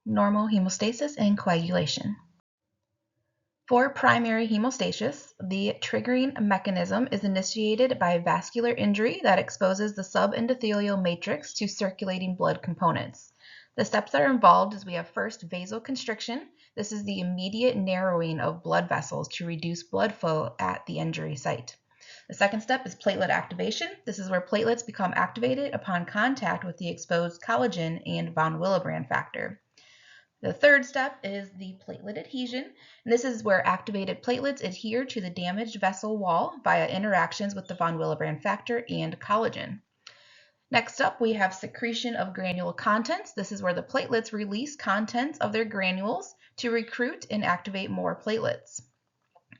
normal hemostasis and coagulation. For primary hemostasis, the triggering mechanism is initiated by vascular injury that exposes the subendothelial matrix to circulating blood components. The steps that are involved is we have first vasoconstriction. This is the immediate narrowing of blood vessels to reduce blood flow at the injury site. The second step is platelet activation. This is where platelets become activated upon contact with the exposed collagen and von Willebrand factor. The third step is the platelet adhesion, and this is where activated platelets adhere to the damaged vessel wall via interactions with the von Willebrand factor and collagen. Next up, we have secretion of granule contents. This is where the platelets release contents of their granules to recruit and activate more platelets.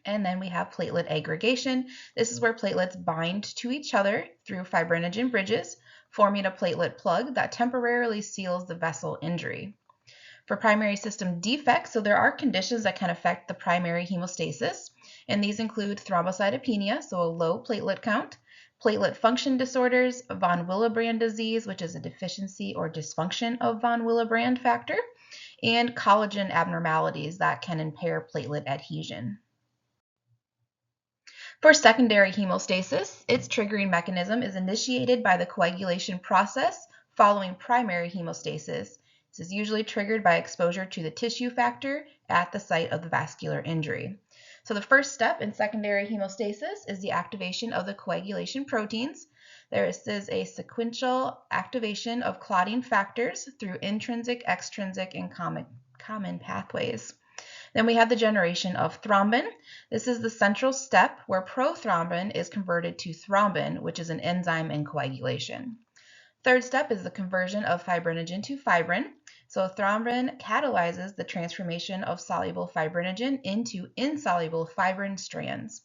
And then we have platelet aggregation. This is where platelets bind to each other through fibrinogen bridges, forming a platelet plug that temporarily seals the vessel injury. For primary system defects, so there are conditions that can affect the primary hemostasis, and these include thrombocytopenia, so a low platelet count, platelet function disorders, von Willebrand disease, which is a deficiency or dysfunction of von Willebrand factor, and collagen abnormalities that can impair platelet adhesion. For secondary hemostasis, its triggering mechanism is initiated by the coagulation process following primary hemostasis. This is usually triggered by exposure to the tissue factor at the site of the vascular injury. So the first step in secondary hemostasis is the activation of the coagulation proteins. There is a sequential activation of clotting factors through intrinsic, extrinsic, and common pathways. Then we have the generation of thrombin. This is the central step where prothrombin is converted to thrombin, which is an enzyme in coagulation. Third step is the conversion of fibrinogen to fibrin. So thrombin catalyzes the transformation of soluble fibrinogen into insoluble fibrin strands.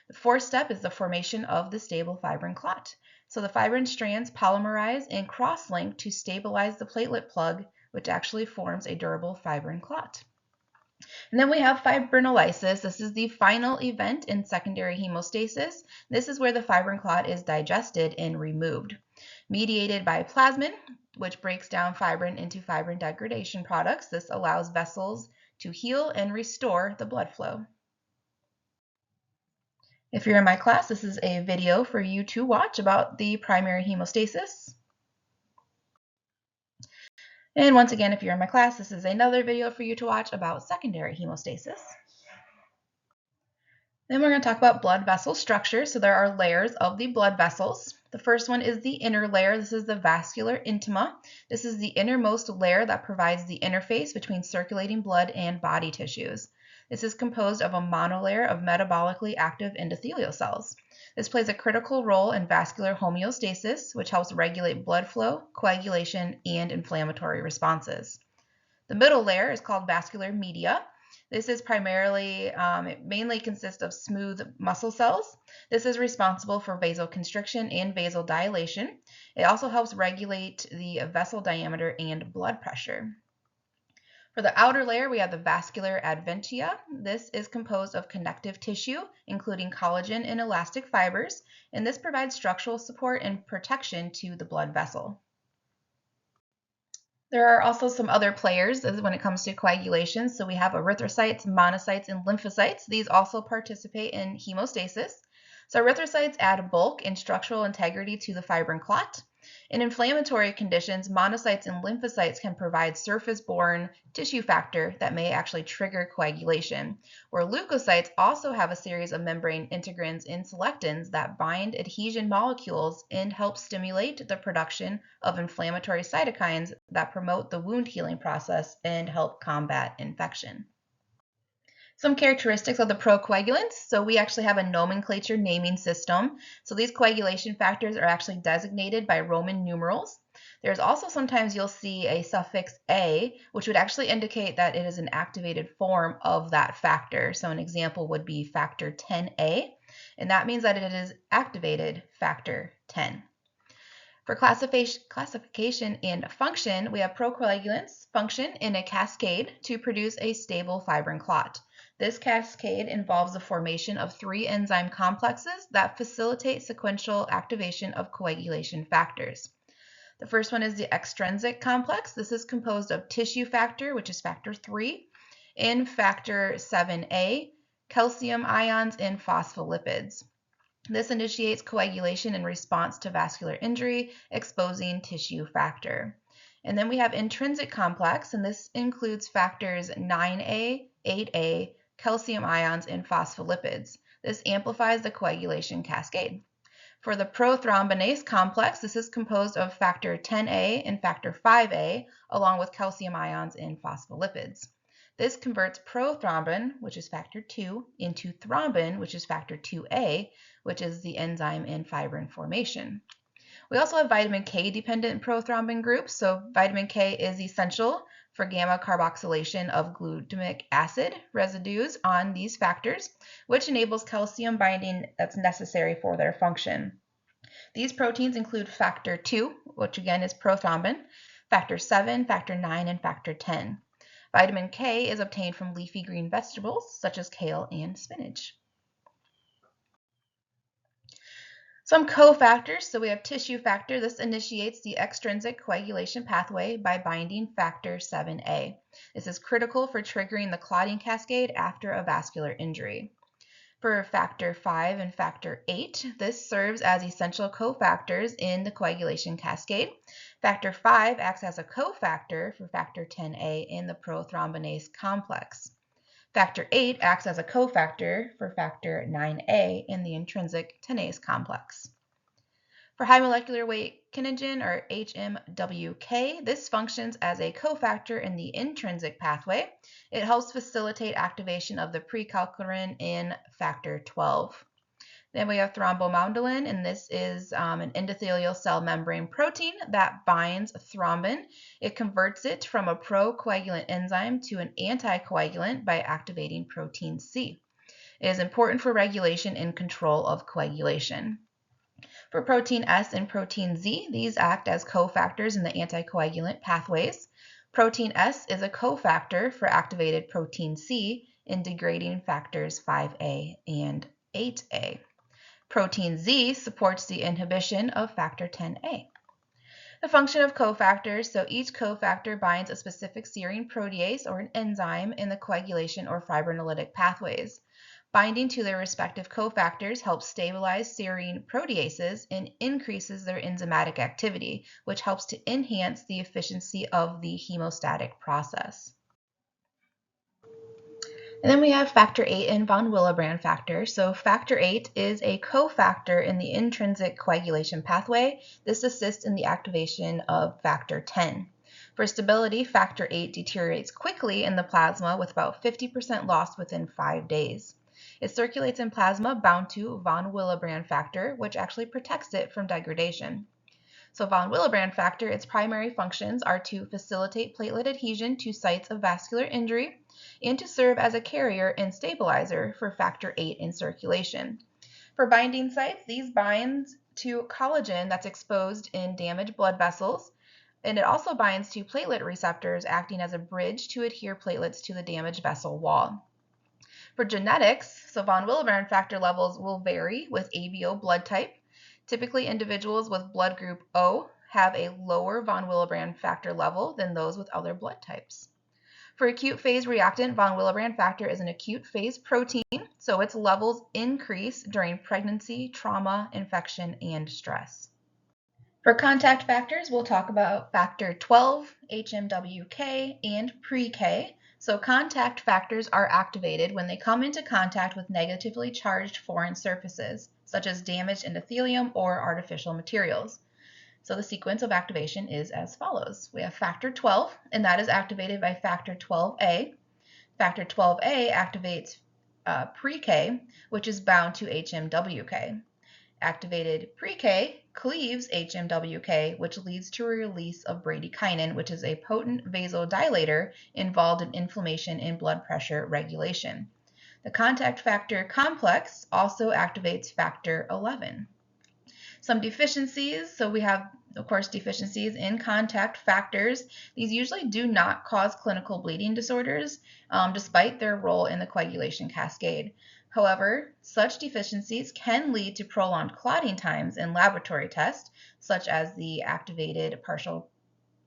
The fourth step is the formation of the stable fibrin clot. So the fibrin strands polymerize and cross-link to stabilize the platelet plug, which actually forms a durable fibrin clot. And then we have fibrinolysis. This is the final event in secondary hemostasis. This is where the fibrin clot is digested and removed. Mediated by plasmin, which breaks down fibrin into fibrin degradation products. This allows vessels to heal and restore the blood flow. If you're in my class, this is a video for you to watch about the primary hemostasis. And once again, if you're in my class, this is another video for you to watch about secondary hemostasis. Then we're going to talk about blood vessel structure. So there are layers of the blood vessels. The first one is the inner layer. This is the vascular intima. This is the innermost layer that provides the interface between circulating blood and body tissues. This is composed of a monolayer of metabolically active endothelial cells. This plays a critical role in vascular homeostasis, which helps regulate blood flow, coagulation, and inflammatory responses. The middle layer is called vascular media. This is primarily, it mainly consists of smooth muscle cells. This is responsible for vasoconstriction and vasodilation. It also helps regulate the vessel diameter and blood pressure. For the outer layer, we have the vascular adventia. This is composed of connective tissue, including collagen and elastic fibers, and this provides structural support and protection to the blood vessel. There are also some other players when it comes to coagulation. So we have erythrocytes, monocytes, and lymphocytes. These also participate in hemostasis. So erythrocytes add bulk and structural integrity to the fibrin clot. In inflammatory conditions, monocytes and lymphocytes can provide surface-borne tissue factor that may actually trigger coagulation, where leukocytes also have a series of membrane integrins and selectins that bind adhesion molecules and help stimulate the production of inflammatory cytokines that promote the wound healing process and help combat infection. Some characteristics of the procoagulants. So we actually have a nomenclature naming system. So these coagulation factors are actually designated by Roman numerals. There's also sometimes you'll see a suffix A, which would actually indicate that it is an activated form of that factor. So an example would be factor 10A, and that means that it is activated factor 10. For classification and function, we have procoagulants function in a cascade to produce a stable fibrin clot. This cascade involves the formation of 3 enzyme complexes that facilitate sequential activation of coagulation factors. The first one is the extrinsic complex. This is composed of tissue factor, which is factor 3, and factor 7A, calcium ions, and phospholipids. This initiates coagulation in response to vascular injury, exposing tissue factor. And then we have intrinsic complex, and this includes factors 9A, 8A, calcium ions, and phospholipids. This amplifies the coagulation cascade. For the prothrombinase complex, this is composed of factor 10A and factor 5A, along with calcium ions and phospholipids. This converts prothrombin, which is factor 2, into thrombin, which is factor 2A, which is the enzyme in fibrin formation. We also have vitamin K-dependent prothrombin groups. So vitamin K is essential for gamma carboxylation of glutamic acid residues on these factors, which enables calcium binding that's necessary for their function. These proteins include factor 2, which again is prothrombin, factor 7, factor 9, and factor 10. Vitamin K is obtained from leafy green vegetables such as kale and spinach. Some cofactors, so we have tissue factor. This initiates the extrinsic coagulation pathway by binding factor 7A. This is critical for triggering the clotting cascade after a vascular injury. For factor 5 and factor 8, this serves as essential cofactors in the coagulation cascade. Factor 5 acts as a cofactor for factor 10A in the prothrombinase complex. Factor 8 acts as a cofactor for factor 9A in the intrinsic tenase complex. For high molecular weight kinagen, or HMWK, this functions as a cofactor in the intrinsic pathway. It helps facilitate activation of the precalculin in factor 12. Then we have thrombomodulin, and this is an endothelial cell membrane protein that binds thrombin. It converts it from a procoagulant enzyme to an anticoagulant by activating protein C. It is important for regulation and control of coagulation. For protein S and protein Z, these act as cofactors in the anticoagulant pathways. Protein S is a cofactor for activated protein C in degrading factors 5A and 8A. Protein Z supports the inhibition of factor 10A. The function of cofactors, so each cofactor binds a specific serine protease or an enzyme in the coagulation or fibrinolytic pathways. Binding to their respective cofactors helps stabilize serine proteases and increases their enzymatic activity, which helps to enhance the efficiency of the hemostatic process. And then we have factor 8 and von Willebrand factor. So factor 8 is a cofactor in the intrinsic coagulation pathway. This assists in the activation of factor 10. For stability, factor 8 deteriorates quickly in the plasma with about 50% lost within 5 days. It circulates in plasma bound to von Willebrand factor, which actually protects it from degradation. So von Willebrand factor, its primary functions are to facilitate platelet adhesion to sites of vascular injury and to serve as a carrier and stabilizer for factor 8 in circulation. For binding sites, these bind to collagen that's exposed in damaged blood vessels, and it also binds to platelet receptors, acting as a bridge to adhere platelets to the damaged vessel wall. For genetics, so von Willebrand factor levels will vary with ABO blood type. Typically, individuals with blood group O have a lower von Willebrand factor level than those with other blood types. For acute phase reactant, von Willebrand factor is an acute phase protein, so its levels increase during pregnancy, trauma, infection, and stress. For contact factors, we'll talk about factor 12, HMWK, and pre-K. So contact factors are activated when they come into contact with negatively charged foreign surfaces, such as damaged endothelium or artificial materials. So the sequence of activation is as follows. We have factor 12, and that is activated by factor 12A. Factor 12A activates pre-K, which is bound to HMWK. Activated pre-K cleaves HMWK, which leads to a release of bradykinin, which is a potent vasodilator involved in inflammation and blood pressure regulation. The contact factor complex also activates factor 11. Some deficiencies, so we have, of course, deficiencies in contact factors. These usually do not cause clinical bleeding disorders, despite their role in the coagulation cascade. However, such deficiencies can lead to prolonged clotting times in laboratory tests, such as the activated partial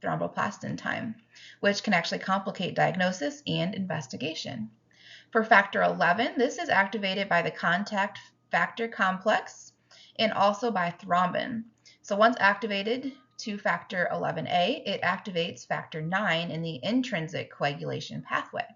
thromboplastin time, which can actually complicate diagnosis and investigation. For factor 11, this is activated by the contact factor complex and also by thrombin. So once activated to factor 11A, it activates factor 9 in the intrinsic coagulation pathway.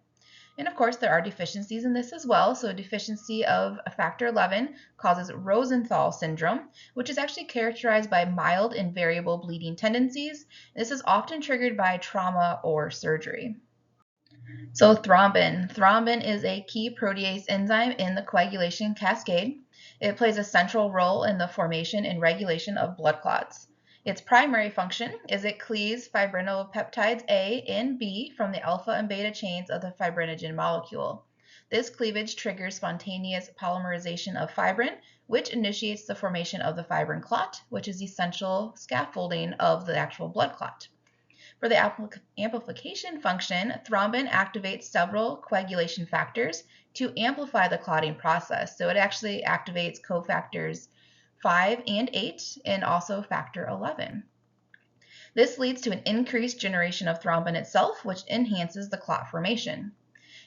And of course, there are deficiencies in this as well. So a deficiency of factor 11 causes Rosenthal syndrome, which is actually characterized by mild and variable bleeding tendencies. This is often triggered by trauma or surgery. So thrombin. Thrombin is a key protease enzyme in the coagulation cascade. It plays a central role in the formation and regulation of blood clots. Its primary function is it cleaves fibrinopeptides A and B from the alpha and beta chains of the fibrinogen molecule. This cleavage triggers spontaneous polymerization of fibrin, which initiates the formation of the fibrin clot, which is essential scaffolding of the actual blood clot. For the amplification function, thrombin activates several coagulation factors to amplify the clotting process. So it actually activates cofactors 5 and 8 and also factor 11. This leads to an increased generation of thrombin itself, which enhances the clot formation.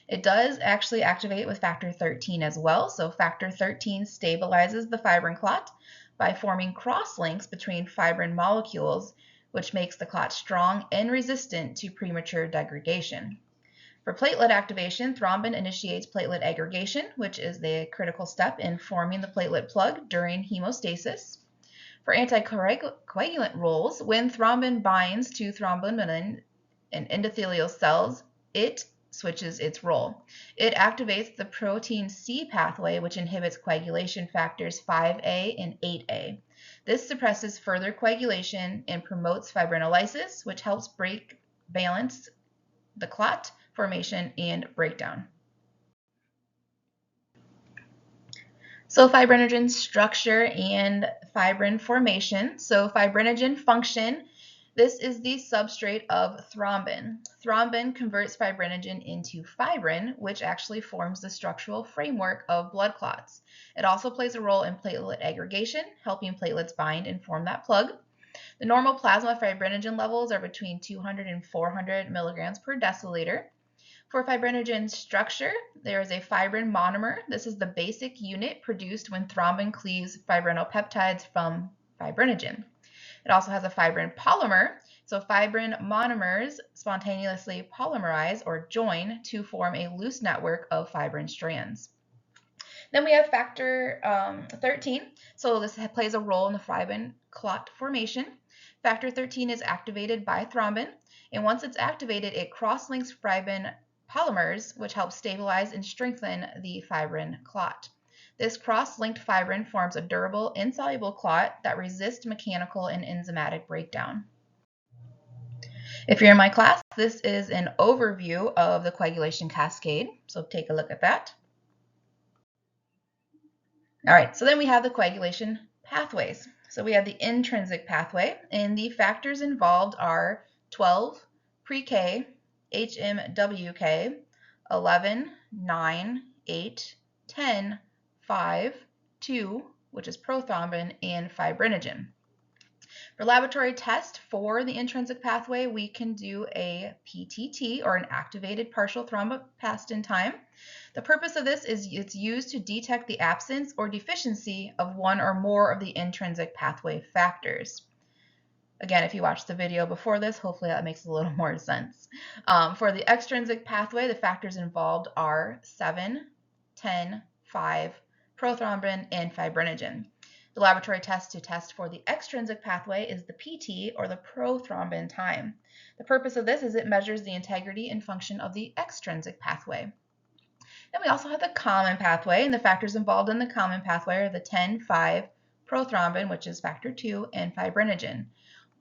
It does actually activate with factor 13 as well. So factor 13 stabilizes the fibrin clot by forming cross-links between fibrin molecules, which makes the clot strong and resistant to premature degradation. For platelet activation, thrombin initiates platelet aggregation, which is the critical step in forming the platelet plug during hemostasis. For anticoagulant roles, when thrombin binds to thrombin in endothelial cells, it switches its role. It activates the protein C pathway, which inhibits coagulation factors 5A and 8A. This suppresses further coagulation and promotes fibrinolysis, which helps balance the clot formation and breakdown. So fibrinogen structure and fibrin formation. So fibrinogen function, this is the substrate of thrombin. Thrombin converts fibrinogen into fibrin, which actually forms the structural framework of blood clots. It also plays a role in platelet aggregation, helping platelets bind and form that plug. The normal plasma fibrinogen levels are between 200 and 400 milligrams per deciliter. For fibrinogen structure, there is a fibrin monomer. This is the basic unit produced when thrombin cleaves fibrinopeptides from fibrinogen. It also has a fibrin polymer. So fibrin monomers spontaneously polymerize or join to form a loose network of fibrin strands. Then we have factor 13. So this plays a role in the fibrin clot formation. Factor 13 is activated by thrombin, and once it's activated, it cross-links fibrin polymers, which help stabilize and strengthen the fibrin clot. This cross-linked fibrin forms a durable, insoluble clot that resists mechanical and enzymatic breakdown. If you're in my class, this is an overview of the coagulation cascade, so take a look at that. All right, so then we have the coagulation pathways. So we have the intrinsic pathway, and the factors involved are 12, pre-K, HMWK, 11, 9, 8, 10, 5, 2, which is prothrombin, and fibrinogen. For laboratory test for the intrinsic pathway, we can do a PTT, or an activated partial thromboplastin time. The purpose of this is it's used to detect the absence or deficiency of one or more of the intrinsic pathway factors. Again, if you watched the video before this, hopefully that makes a little more sense. For the extrinsic pathway, the factors involved are 7, 10, 5, prothrombin, and fibrinogen. The laboratory test to test for the extrinsic pathway is the PT, or the prothrombin time. The purpose of this is it measures the integrity and function of the extrinsic pathway. Then we also have the common pathway, and the factors involved in the common pathway are the 10, 5, prothrombin, which is factor 2, and fibrinogen.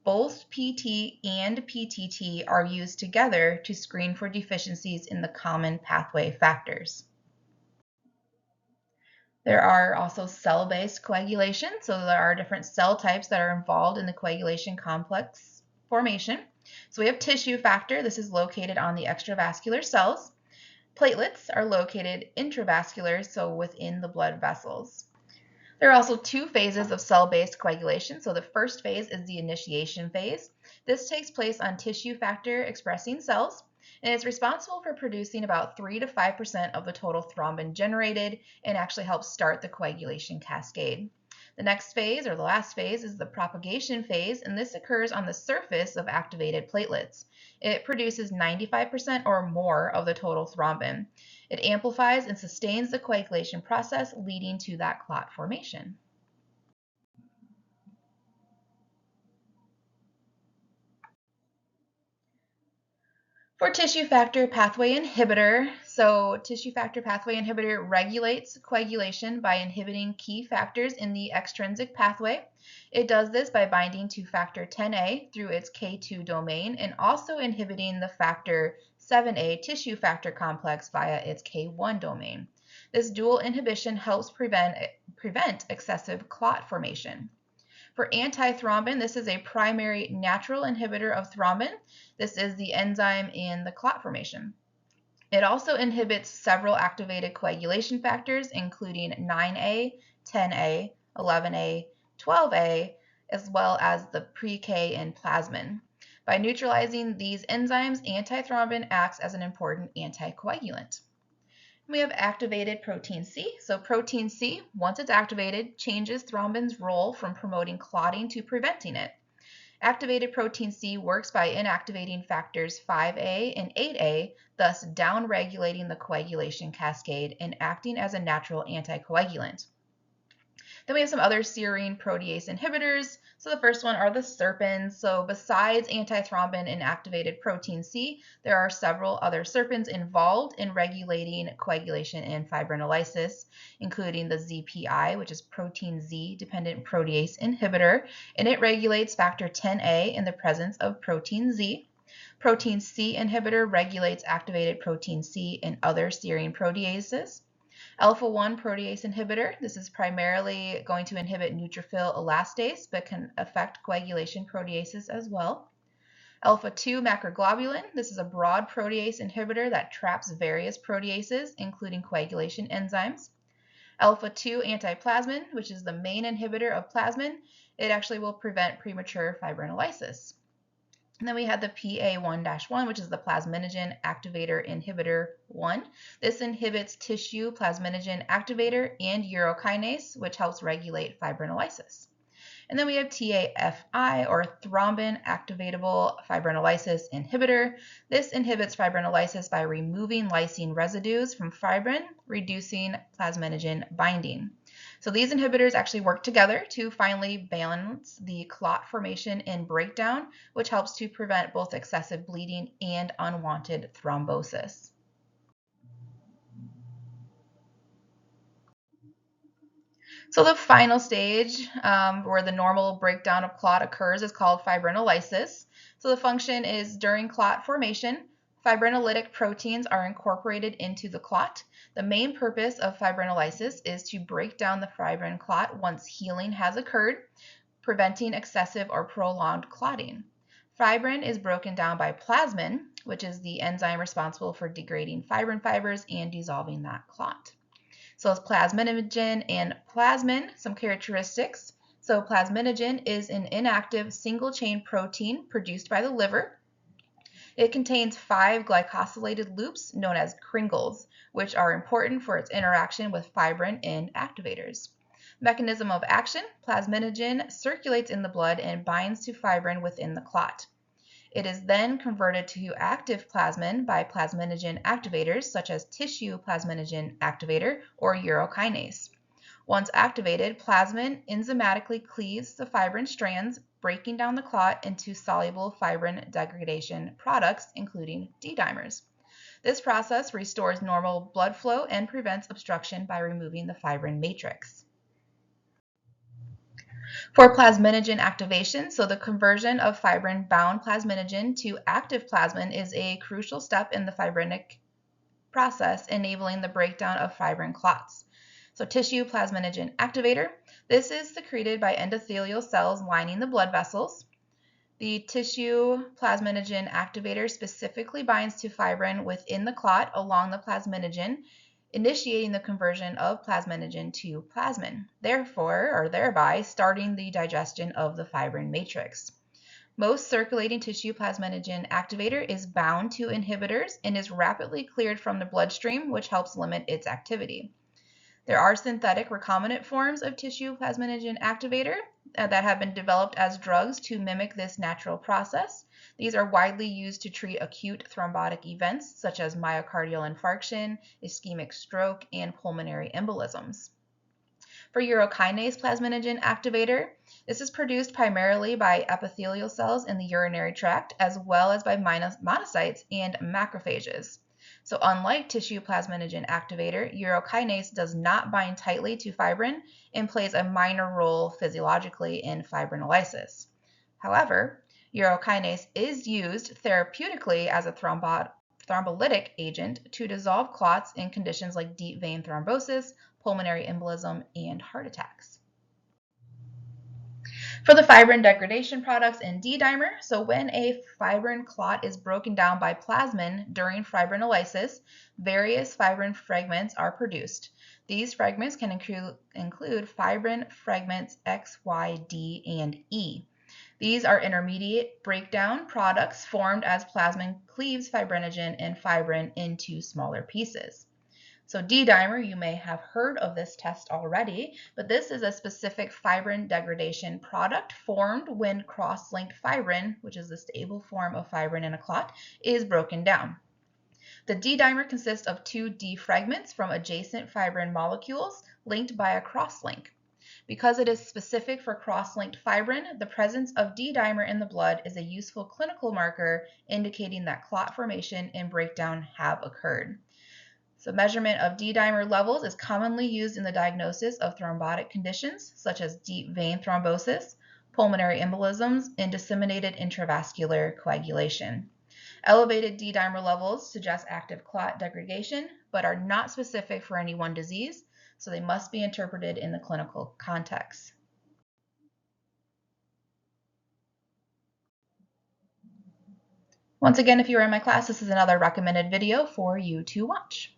Both PT and PTT are used together to screen for deficiencies in the common pathway factors. There are also cell-based coagulation, so there are different cell types that are involved in the coagulation complex formation. So we have tissue factor. This is located on the extravascular cells. Platelets are located intravascular, so within the blood vessels. There are also two phases of cell-based coagulation. So the first phase is the initiation phase. This takes place on tissue factor expressing cells, and it's responsible for producing about 3 to 5% of the total thrombin generated and actually helps start the coagulation cascade. The next phase, or the last phase, is the propagation phase, and this occurs on the surface of activated platelets. It produces 95% or more of the total thrombin. It amplifies and sustains the coagulation process, leading to that clot formation. For tissue factor pathway inhibitor, so tissue factor pathway inhibitor regulates coagulation by inhibiting key factors in the extrinsic pathway. It does this by binding to factor 10A through its K2 domain and also inhibiting the factor 7A tissue factor complex via its K1 domain. This dual inhibition helps prevent excessive clot formation. For antithrombin, this is a primary natural inhibitor of thrombin. This is the enzyme in the clot formation. It also inhibits several activated coagulation factors, including 9A, 10A, 11A, 12A, as well as the pre-K and plasmin. By neutralizing these enzymes, antithrombin acts as an important anticoagulant. We have activated protein C. So protein C, once it's activated, changes thrombin's role from promoting clotting to preventing it. Activated protein C works by inactivating factors 5A and 8A, thus downregulating the coagulation cascade and acting as a natural anticoagulant. Then we have some other serine protease inhibitors. So the first one are the serpins. So besides antithrombin and activated protein C, there are several other serpins involved in regulating coagulation and fibrinolysis, including the ZPI, which is protein Z-dependent protease inhibitor, and it regulates factor 10A in the presence of protein Z. Protein C inhibitor regulates activated protein C and other serine proteases. Alpha-1 protease inhibitor, this is primarily going to inhibit neutrophil elastase, but can affect coagulation proteases as well. Alpha-2 macroglobulin, this is a broad protease inhibitor that traps various proteases, including coagulation enzymes. Alpha-2 antiplasmin, which is the main inhibitor of plasmin, it actually will prevent premature fibrinolysis. And then we had the PA1-1, which is the plasminogen activator inhibitor 1. This inhibits tissue plasminogen activator and urokinase, which helps regulate fibrinolysis. And then we have TAFI, or thrombin activatable fibrinolysis inhibitor. This inhibits fibrinolysis by removing lysine residues from fibrin, reducing plasminogen binding. So these inhibitors actually work together to finally balance the clot formation and breakdown, which helps to prevent both excessive bleeding and unwanted thrombosis. So the final stage where the normal breakdown of clot occurs is called fibrinolysis. So the function is during clot formation, fibrinolytic proteins are incorporated into the clot. The main purpose of fibrinolysis is to break down the fibrin clot once healing has occurred, preventing excessive or prolonged clotting. Fibrin is broken down by plasmin, which is the enzyme responsible for degrading fibrin fibers and dissolving that clot. So it's plasminogen and plasmin, some characteristics. So plasminogen is an inactive single-chain protein produced by the liver. It contains 5 glycosylated loops known as kringles, which are important for its interaction with fibrin and activators. Mechanism of action: plasminogen circulates in the blood and binds to fibrin within the clot. It is then converted to active plasmin by plasminogen activators such as tissue plasminogen activator or urokinase. Once activated, plasmin enzymatically cleaves the fibrin strands, breaking down the clot into soluble fibrin degradation products, including D-dimers. This process restores normal blood flow and prevents obstruction by removing the fibrin matrix. For plasminogen activation, so the conversion of fibrin-bound plasminogen to active plasmin is a crucial step in the fibrinolytic process, enabling the breakdown of fibrin clots. So tissue plasminogen activator, this is secreted by endothelial cells lining the blood vessels. The tissue plasminogen activator specifically binds to fibrin within the clot along the plasminogen, initiating the conversion of plasminogen to plasmin, thereby starting the digestion of the fibrin matrix. Most circulating tissue plasminogen activator is bound to inhibitors and is rapidly cleared from the bloodstream, which helps limit its activity. There are synthetic recombinant forms of tissue plasminogen activator that have been developed as drugs to mimic this natural process. These are widely used to treat acute thrombotic events such as myocardial infarction, ischemic stroke, and pulmonary embolisms. For urokinase plasminogen activator, this is produced primarily by epithelial cells in the urinary tract as well as by monocytes and macrophages. So unlike tissue plasminogen activator, urokinase does not bind tightly to fibrin and plays a minor role physiologically in fibrinolysis. However, urokinase is used therapeutically as a thrombolytic agent to dissolve clots in conditions like deep vein thrombosis, pulmonary embolism, and heart attacks. For the fibrin degradation products in D-dimer, so when a fibrin clot is broken down by plasmin during fibrinolysis, various fibrin fragments are produced. These fragments can include fibrin fragments X, Y, D, and E. These are intermediate breakdown products formed as plasmin cleaves fibrinogen and fibrin into smaller pieces. So D-dimer, you may have heard of this test already, but this is a specific fibrin degradation product formed when cross-linked fibrin, which is the stable form of fibrin in a clot, is broken down. The D-dimer consists of two D fragments from adjacent fibrin molecules linked by a cross-link. Because it is specific for cross-linked fibrin, the presence of D-dimer in the blood is a useful clinical marker indicating that clot formation and breakdown have occurred. So measurement of D-dimer levels is commonly used in the diagnosis of thrombotic conditions such as deep vein thrombosis, pulmonary embolisms, and disseminated intravascular coagulation. Elevated D-dimer levels suggest active clot degradation, but are not specific for any one disease, so they must be interpreted in the clinical context. Once again, if you are in my class, this is another recommended video for you to watch.